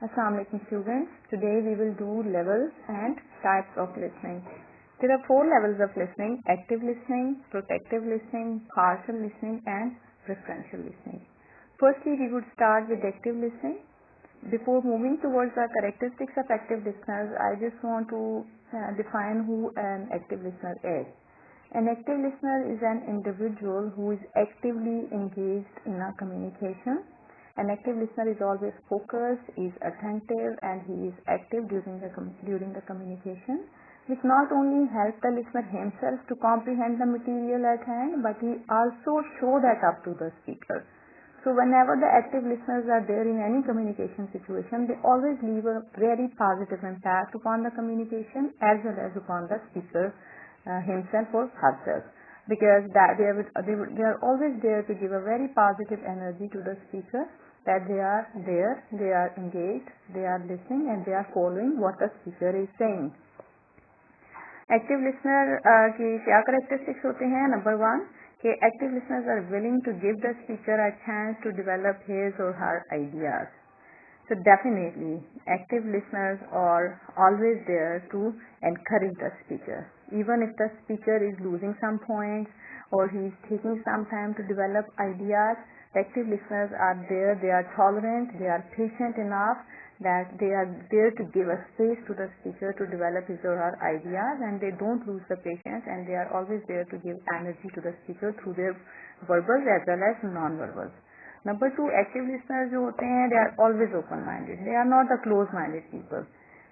Assalamu alaikum students. Today we will do levels and types of listening. There are 4 levels of listening: active listening, protective listening, partial listening and preferential listening. Firstly, we would start with active listening. Before moving towards the characteristics of active listeners, I just want to define who an active listener is. An active listener is an individual who is actively engaged in a communication. An active listener is always focused, is attentive, and he is active during the communication, which not only helps the listener himself to comprehend the material at hand, but he also show that up to the speaker. So whenever the active listeners are there in any communication situation, they always leave a very positive impact upon the communication as well as upon the speaker himself or herself, because they are always there to give a very positive energy to the speaker, that they are there, they are engaged, they are listening, and they are following what the speaker is saying. Active listener की क्या characteristics होते हैं? Number 1, कि active listeners are willing to give the speaker a chance to develop his or her ideas. So definitely, active listeners are always there to encourage the speaker. Even if the speaker is losing some points or he is taking some time to develop ideas, active listeners are there, they are tolerant, they are patient enough that they are there to give a space to the speaker to develop his or her ideas, and they don't lose the patience, and they are always there to give energy to the speaker through their verbals as well as non-verbals. Number 2, active listeners जो होते हैं, they are always open-minded. They are not the close-minded people.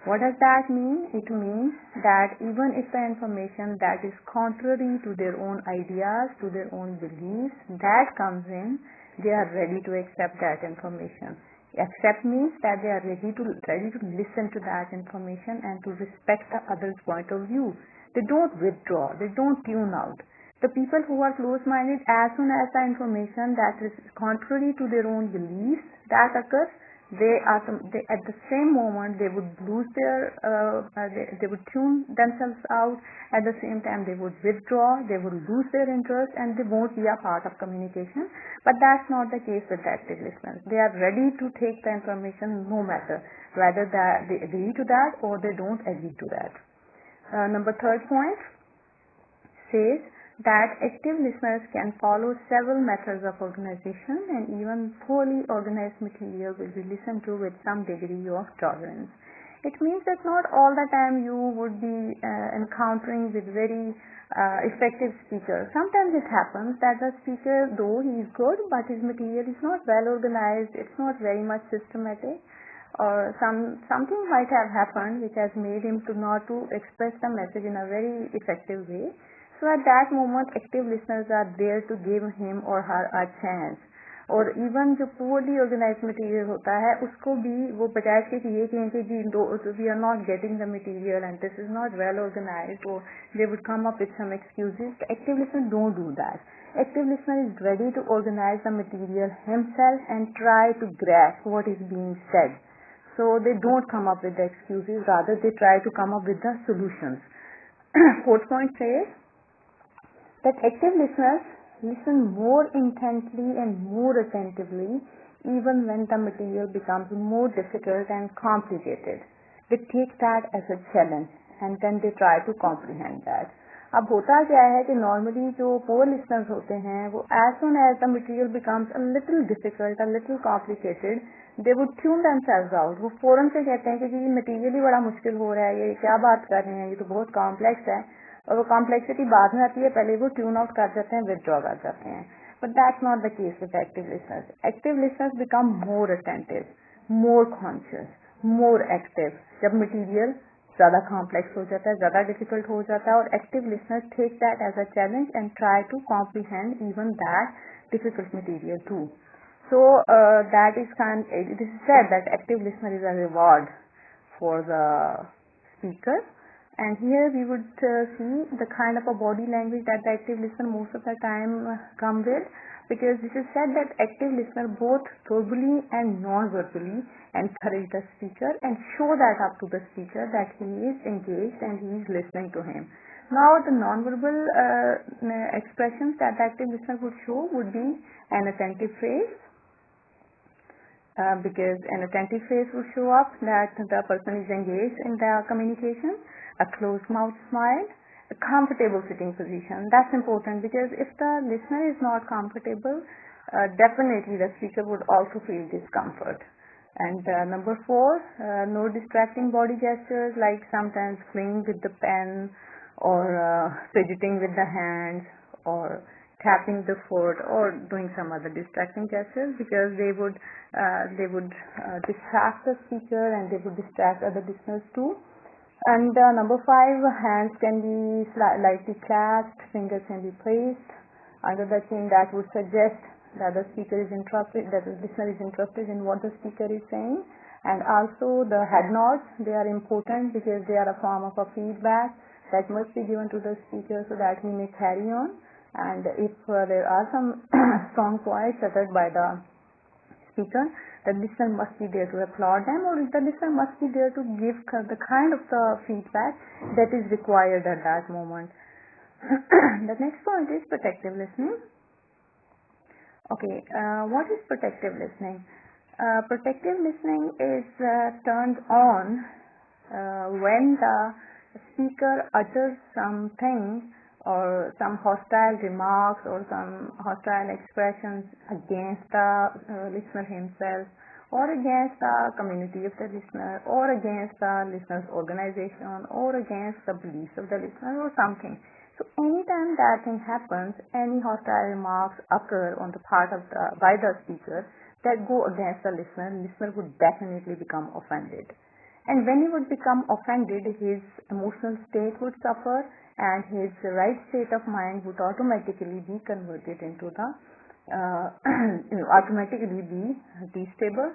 What does that mean? It means that even if the information that is contrary to their own ideas, to their own beliefs, that comes in, they are ready to accept that information. Accept means that they are ready to listen to that information and to respect the other's point of view. They don't withdraw. They don't tune out. The people who are close-minded, as soon as the information that is contrary to their own beliefs that occurs, they at the same moment they would lose their they would tune themselves out. At the same time, they would withdraw, they would lose their interest, and they won't be a part of communication. But that's not the case with the active listeners. They are ready to take the information no matter whether they agree to that or they don't agree to that. Number 3rd point says that active listeners can follow several methods of organization, and even poorly organized material will be listened to with some degree of tolerance. It means that not all the time you would be encountering with very effective speakers. Sometimes it happens that the speaker, though he is good, but his material is not well organized, it's not very much systematic, or something might have happened which has made him not to express the message in a very effective way. So at that moment, active listeners are there to give him or her a chance. और even जो poorly organized material होता है, उसको भी वो बजाय के ये कहें कि जी we are not getting the material and this is not well organized, or they would come up with some excuses. The active listener don't do that. Active listener is ready to organize the material himself and try to grasp what is being said. So they don't come up with the excuses, rather they try to come up with the solutions. 4th point says that active listeners listen more intently and more attentively even when the material becomes more difficult and complicated. They take that as a challenge and then they try to comprehend that. अब होता क्या है कि normally जो poor listeners होते हैं, वो as soon as the material becomes a little difficult, a little complicated, they would tune themselves out. वो फौरन से कहते हैं कि जी material ही बड़ा मुश्किल हो रहा है, ये क्या बात कर रहे हैं, ये तो बहुत complex है. और वो कॉम्प्लेक्सिटी बाद में आती है, पहले वो ट्यून आउट कर जाते हैं, विथड्रॉ कर जाते हैं. But that's not the case with active listeners. Active listeners become more attentive, more conscious, more active जब मटीरियल ज्यादा कॉम्प्लेक्स हो जाता है, ज्यादा डिफिकल्ट हो जाता है, और active listeners take that as a challenge and try to comprehend even that difficult material too. So that is said that active listener is a reward for the speaker. And here we would see the kind of a body language that the active listener most of the time come with, because this is said that active listener both verbally and non-verbally encourage the speaker and show that up to the speaker that he is engaged and he is listening to him. Now the non-verbal expressions that the active listener would show would be an attentive face, because an attentive face will show up that the person is engaged in the communication, a closed mouth smile, a comfortable sitting position. That's important because if the listener is not comfortable, definitely the speaker would also feel discomfort. And number 4, no distracting body gestures like sometimes playing with the pen or fidgeting with the hands or tapping the foot or doing some other distracting gestures, because they would distract the speaker and they would distract other listeners too. And number 5, hands can be lightly clasped, fingers can be placed under the chin. That would suggest that the speaker is interested, that the listener is interested in what the speaker is saying. And also the head nods, they are important because they are a form of a feedback that must be given to the speaker so that he may carry on. And if there are some strong points uttered by the speaker, the listener must be there to applaud them, or the listener must be there to give the kind of the feedback that is required at that moment. The next point is protective listening. Okay, what is protective listening? Protective listening is turned on when the speaker utters something or some hostile remarks or some hostile expressions against the listener himself, or against the community of the listener, or against the listener's organization, or against the beliefs of the listener or something. So anytime that thing happens, any hostile remarks occur on the part of by the speaker that go against the listener would definitely become offended. And when he would become offended, his emotional state would suffer and his right state of mind would automatically be converted into the automatically be destable,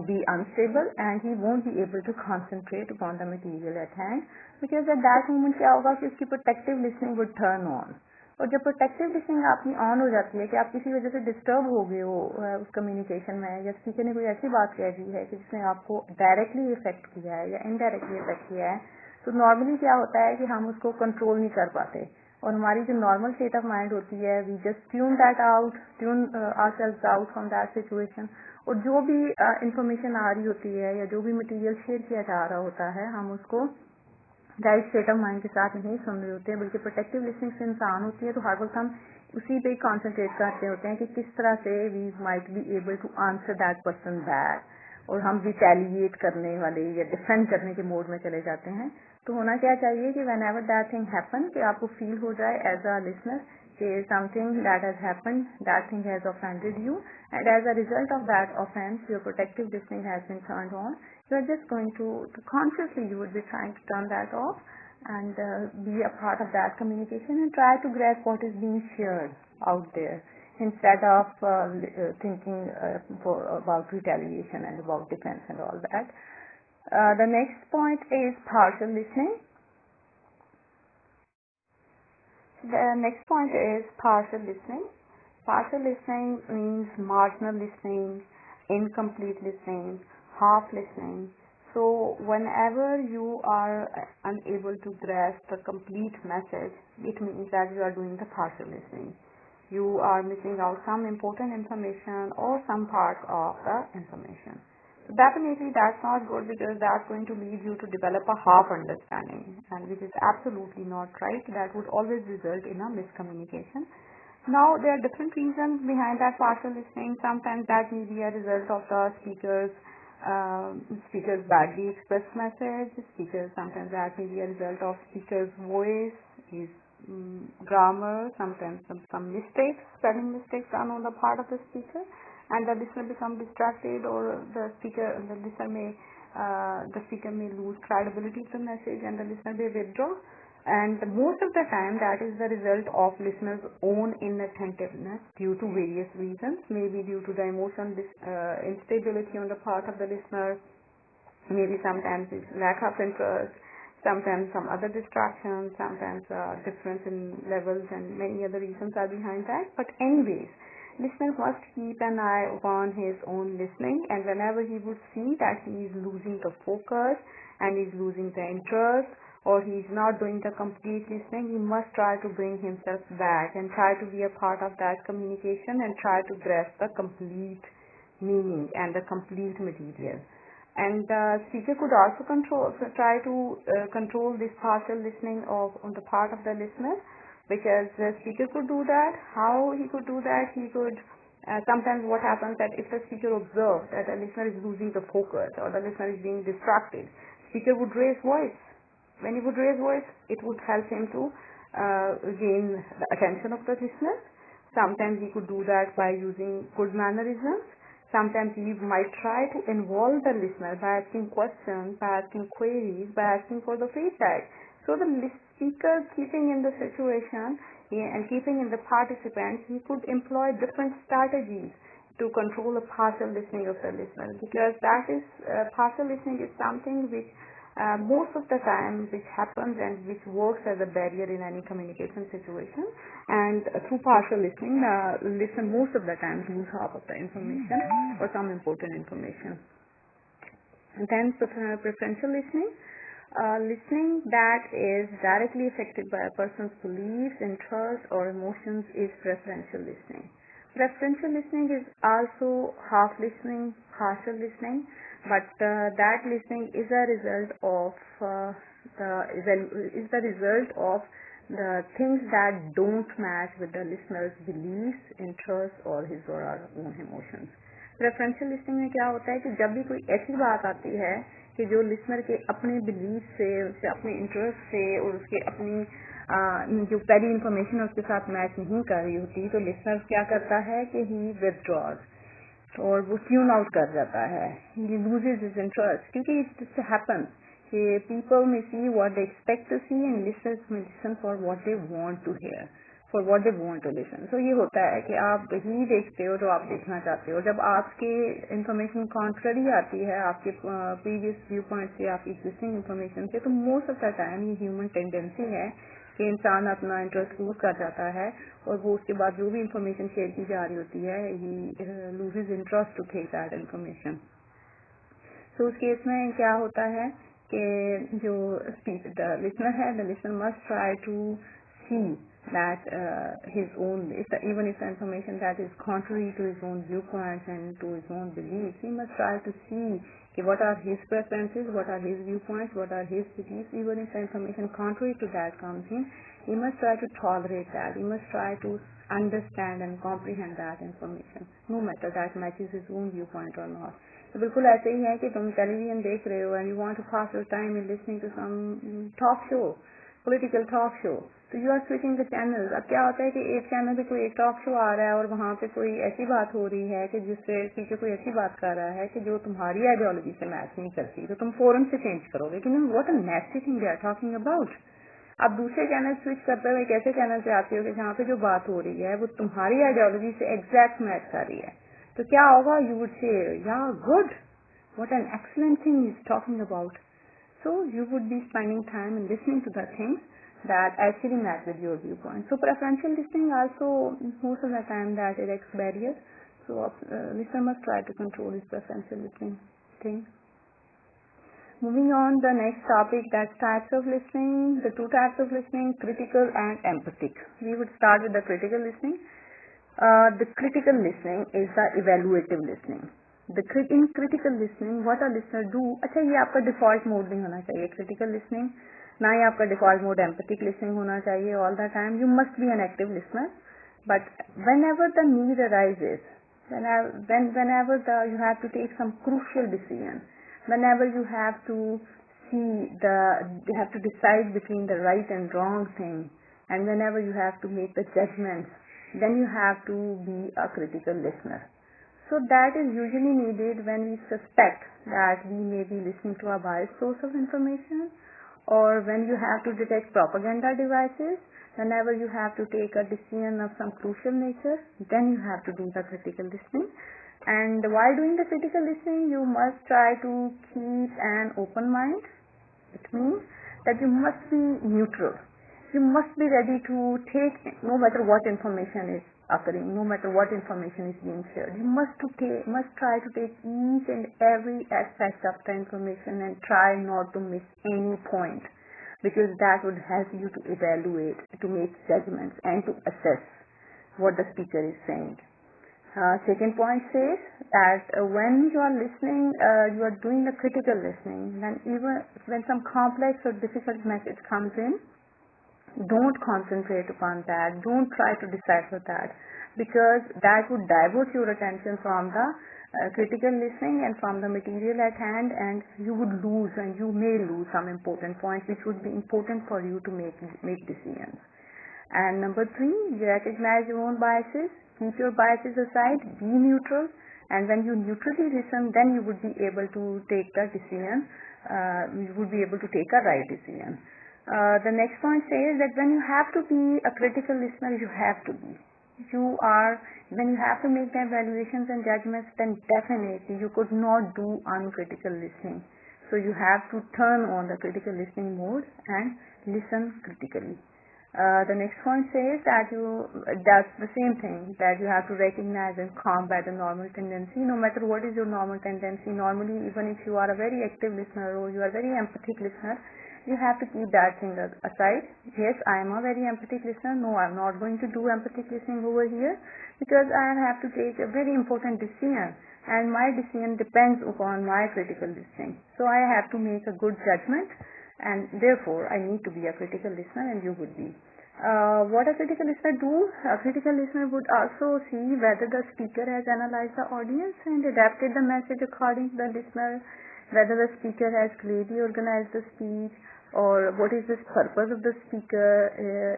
be unstable, and he won't be able to concentrate upon the material at hand, because at that moment क्या होगा कि उसकी protective listening would turn on. और जब protective listening आपकी on हो जाती है कि आप किसी वजह से डिस्टर्ब हो गए हो उस कम्युनिकेशन में, या स्पीकर ने कोई ऐसी बात कह दी है कि जिसने आपको डायरेक्टली इफेक्ट किया है या इनडायरेक्टली इफेक्ट किया है, तो नॉर्मली क्या होता है कि हम उसको कंट्रोल नहीं कर पाते और हमारी जो नॉर्मल स्टेट ऑफ माइंड होती है, we just tune that out, tune ourselves out from that situation, और जो भी इंफॉर्मेशन आ रही होती है या जो भी मटेरियल शेयर किया जा रहा होता है, हम उसको राइट स्टेट ऑफ माइंड के साथ नहीं सुन रहे होते हैं, बल्कि प्रोटेक्टिव लिसनिंग से इंसान होती है तो हर वक्त हम उसी पे कॉन्सेंट्रेट करते होते हैं कि किस तरह से we might be able to answer that person back, और हम रिटेलिएट करने वाले या डिफेंड करने के मोड में चले जाते हैं. तो होना क्या चाहिए कि whenever that thing happen, कि आपको फील हो जाए एज अ लिसनर कि something that has happened, that thing has offended you, and as a result of that offence your protective listening has been turned on. You are just going to consciously, you would be trying to turn that off and be a part of that communication and try to grasp what is being shared out there, instead of thinking about retaliation and about defense and all that. The next point is partial listening. The next point is partial listening. Partial listening means marginal listening, incomplete listening, half listening. So whenever you are unable to grasp the complete message, it means that you are doing the partial listening. You are missing out some important information or some part of the information. So definitely that's not good, because that's going to lead you to develop a half understanding, and which is absolutely not right. That would always result in a miscommunication. Now there are different reasons behind that partial listening. Sometimes that may be a result of the speaker's badly expressed message. Sometimes that may be a result of speaker's voice, his grammar, sometimes some mistakes, spelling mistakes done on the part of the speaker, and the listener becomes distracted, or the speaker may lose credibility of the message and the listener may withdraw. And most of the time that is the result of listener's own inattentiveness due to various reasons, maybe due to the emotional instability on the part of the listener, maybe sometimes it's lack of interest, sometimes some other distractions, sometimes difference in levels, and many other reasons are behind that. But anyways, listener must keep an eye upon his own listening, and whenever he would see that he is losing the focus and is losing the interest, or he is not doing the complete listening, he must try to bring himself back and try to be a part of that communication and try to grasp the complete meaning and the complete material. And the speaker could also try to control this partial listening on the part of the listener, because the speaker could do that. How he could do that? He could sometimes what happens that if the speaker observes that the listener is losing the focus or the listener is being distracted, speaker would raise voice. When he would raise voice, it would help him to gain the attention of the listener. Sometimes he could do that by using good mannerisms. Sometimes he might try to involve the listener by asking questions, by asking queries, by asking for the feedback. So the speaker, keeping in the situation and keeping in the participants, he could employ different strategies to control the partial listening of the listener, because that is partial listening is something which most of the time which happens and which works as a barrier in any communication situation. And through partial listening, listener most of the time lose half of the information or some important information. And then preferential listening, listening that is directly affected by a person's beliefs, interests, or emotions is preferential listening. Preferential listening is also half listening, partial listening, but that listening is a result of the things that don't match with the listener's beliefs, interests, or his or her own emotions. Preferential listening में क्या होता है कि जब भी कोई ऐसी बात आती है कि जो लिसनर के अपने बिलीफ से, उसके अपने इंटरेस्ट से और उसके अपनी जो पहली इंफॉर्मेशन उसके साथ मैच नहीं कर रही होती, तो लिसनर क्या करता है कि ही विथड्रॉज और वो ट्यून आउट कर जाता है, he loses his interest, क्योंकि it happens कि people may see what they expect to see and listeners may listen for what they want to hear, for what they want to listen. So ये होता है कि आप ही देखते हो जो आप देखना चाहते हो. जब आपके इंफॉर्मेशन कॉन्ट्ररी आती है आपके प्रीवियस व्यू पॉइंट से, आपकी एग्जिस्टिंग इंफॉर्मेशन से, तो मोस्ट ऑफ द टाइम ये ह्यूमन टेंडेंसी है कि इंसान अपना इंटरेस्ट लूज कर जाता है और वो उसके बाद जो भी इंफॉर्मेशन शेयर की जा रही होती है he loses interest to take that information. तो उस केस में क्या होता है कि जो लिसनर है, the listener must try to see that his own, even if the information that is contrary to his own viewpoints and to his own beliefs, he must try to see what are his preferences, what are his viewpoints, what are his beliefs. Even if the information contrary to that comes in, he must try to tolerate that. He must try to understand and comprehend that information, no matter that matches his own viewpoint or not. तो बिल्कुल ऐसे ही है कि तुम television देख रहे हो and you want to pass your time in listening to some talk show, political talk show, तो you are switching the channel. अब क्या होता है कि एक चैनल पे कोई एक टॉक शो आ रहा है और वहाँ पे कोई ऐसी बात हो रही है कि जिससे पीछे कोई ऐसी बात कर रहा है कि जो तुम्हारी आइडियोलॉजी से मैच नहीं करती, तो तुम फौरन से चेंज करोगे कि what a nasty thing they are talking about. अब दूसरे चैनल स्विच करते हुए एक ऐसे चैनल पे आते हो कि जहाँ पे जो बात हो रही है वो तुम्हारी आइडियोलॉजी से एग्जैक्ट मैच कर रही है, तो क्या होगा? यू वुड से या good, what an excellent thing is talking about. So you would be spending time in listening to the things that actually match with your viewpoint. So preferential listening also most of the time that erects barriers. So listener must try to control his preferential listening thing. Moving on, the next topic, that's types of listening. The two types of listening, critical and empathic. We would start with the critical listening. The critical listening is the evaluative listening. In critical listening, what a listener do? अच्छा, ये आपका default mode नहीं होना चाहिए critical listening. ना ही आपका default mode empathic listening होना चाहिए all the time. You must be an active listener, but whenever the need arises, whenever you have to take some crucial decision, whenever you have to you have to decide between the right and wrong thing, and whenever you have to make the judgments, then you have to be a critical listener. So that is usually needed when we suspect that we may be listening to a biased source of information, or when you have to detect propaganda devices, whenever you have to take a decision of some crucial nature, then you have to do the critical listening. And while doing the critical listening, you must try to keep an open mind. It means that you must be neutral. You must be ready to take, no matter what information is occurring, no matter what information is being shared. You must try to take each and every aspect of the information and try not to miss any point, because that would help you to evaluate, to make judgments, and to assess what the speaker is saying. Second point says that when you are listening, you are doing the critical listening. Then even when some complex or difficult message comes in, don't concentrate upon that. Don't try to decipher that, because that would divert your attention from the critical listening and from the material at hand, and you would lose, and you may lose some important points which would be important for you to make decisions. And number 3, recognize your own biases. Keep your biases aside. Be neutral. And when you neutrally listen, then you would be able to take the decision. You would be able to take a right decision. The next point says that when you have to be a critical listener, you have to be. When you have to make the evaluations and judgments, then definitely you could not do uncritical listening. So you have to turn on the critical listening mode and listen critically. The next point says that that's the same thing, that you have to recognize and combat the normal tendency. No matter what is your normal tendency, normally even if you are a very active listener or you are a very empathic listener, you have to keep that thing aside. Yes, I am a very empathic listener. No, I'm not going to do empathic listening over here, because I have to take a very important decision, and my decision depends upon my critical listening. So I have to make a good judgment, and therefore I need to be a critical listener, and you would be. What a critical listener do? A critical listener would also see whether the speaker has analyzed the audience and adapted the message according to the listener, whether the speaker has clearly organized the speech, or what is the purpose of the speaker.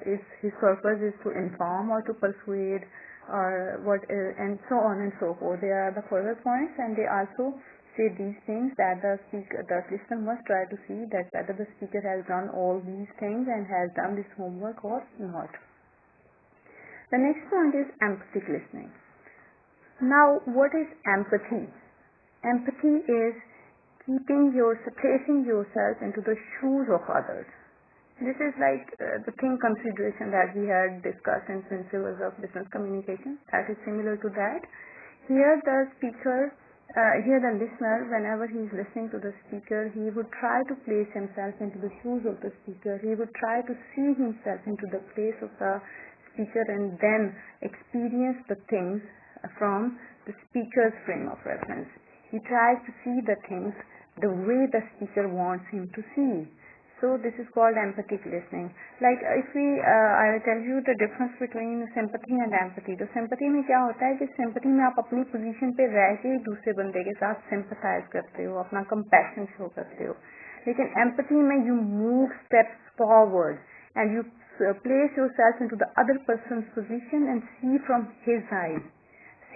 If his purpose is to inform or to persuade, or what, and so on and so forth. They are the further points, and they also say these things, that the listener must try to see that whether the speaker has done all these things and has done this homework or not. The next point is empathetic listening. Now, what is empathy? Empathy is placing yourself into the shoes of others. This is like the thing consideration that we had discussed in Principles of Business Communication. That is similar to that. Here the listener, whenever he is listening to the speaker, he would try to place himself into the shoes of the speaker. He would try to see himself into the place of the speaker, and then experience the things from the speaker's frame of reference. He tries to see the things the way the speaker wants him to see. So this is called empathic listening. Like if I tell you the difference between sympathy and empathy. तो sympathy में क्या होता है कि sympathy में आप अपनी position पे रह के दूसरे बंदे के साथ sympathize करते हो, अपना compassion show करते हो. लेकिन empathy में you move steps forward and you place yourself into the other person's position and see from his eyes,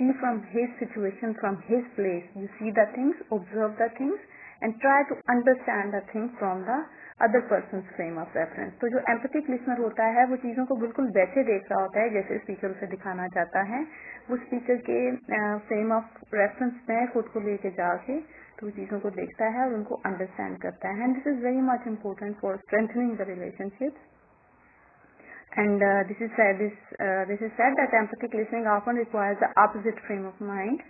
see from his situation, from his place. You see the things, observe the things, and try to understand the things from the other person's frame of reference. तो जो empathic listener होता है वो चीज़ों को बिल्कुल वैसे देख रहा होता है जैसे स्पीकर उसे दिखाना चाहता है. वो स्पीकर के frame of reference में खुद को लेके जाके तो चीज़ों को देखता है और उनको understand करता है. And this is very much important for strengthening the relationships. And this is said that empathic listening often requires the opposite frame of mind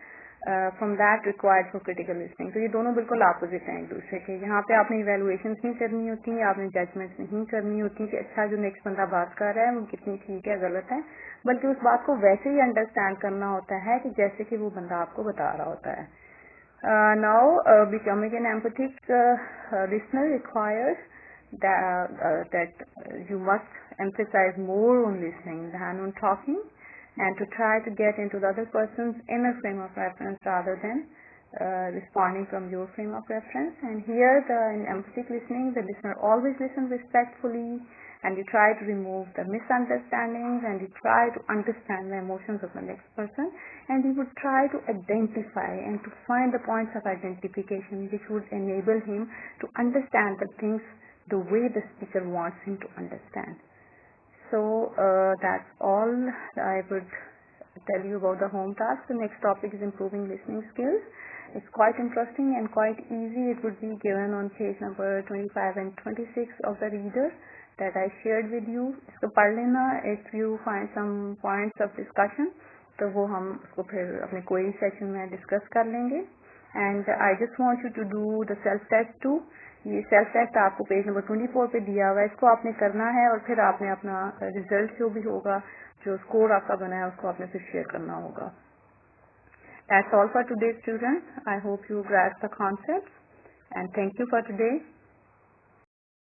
from that required for critical listening. तो ये दोनों बिल्कुल opposite हैं एक दूसरे के. यहाँ पे आपने evaluations नहीं करनी होती, आपने judgments नहीं करनी होती कि अच्छा जो next बंदा बात कर रहा है वो कितनी ठीक है गलत है, बल्कि उस बात को वैसे ही understand करना होता है कि जैसे कि वो बंदा आपको बता रहा होता है. Now becoming an empathic listener requires that you must emphasize more on listening than on talking, and to try to get into the other person's inner frame of reference rather than responding from your frame of reference. And here in empathic listening, the listener always listens respectfully, and you try to remove the misunderstandings, and you try to understand the emotions of the next person, and you would try to identify and to find the points of identification which would enable him to understand the things the way the speaker wants him to understand. So that's all I would tell you about the home task. The next topic is improving listening skills. It's quite interesting and quite easy. It would be given on page number 25 and 26 of the reader that I shared with you. इसको पढ़ लेना. If you find some points of discussion, तो वो हम उसको फिर अपने query section में discuss कर लेंगे. And I just want you to do the self test too. ये सेल्फ टेस्ट आपको पेज नंबर 24 पे दिया हुआ है. इसको आपने करना है और फिर आपने अपना रिजल्ट जो भी होगा, जो स्कोर आपका बना है, उसको आपने फिर शेयर करना होगा. That's all for today, students. I hope you grasp the concepts, and thank you for today.